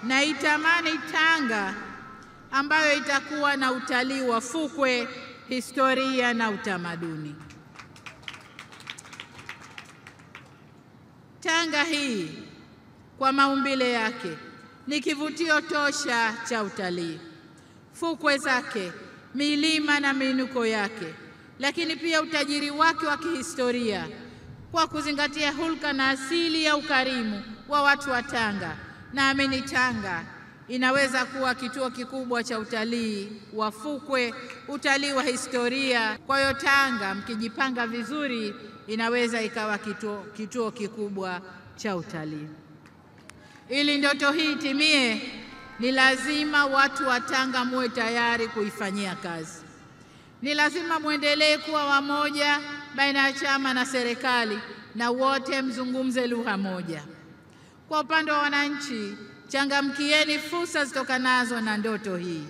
naitamani Tanga ambayo itakuwa na utalii wa fukwe, historia na utamaduni. Tanga hii kwa maumbile yake ni kivutio tosha cha utalii. Fukwe zake, milima na miinuko yake, lakini pia utajiri wake wa kihistoria kwa kuzingatia hulka na asili ya ukarimu wa watu wa Tanga. Naamini Tanga inaweza kuwa kituo kikubwa cha utalii wa fukwe, utalii wa historia. Kwa hiyo Tanga mkijipanga vizuri inaweza ikawa kituo kikubwa cha utalii. Ili ndoto hii itimie, ni lazima watu wa Tanga muwe tayari kuifanyia kazi. Ni lazima muendelee kuwa wamoja baina ya chama na serikali na wote mzungumze lugha moja. Kwa upande wa wananchi, changamkieni fursa zitokanazo na ndoto hii.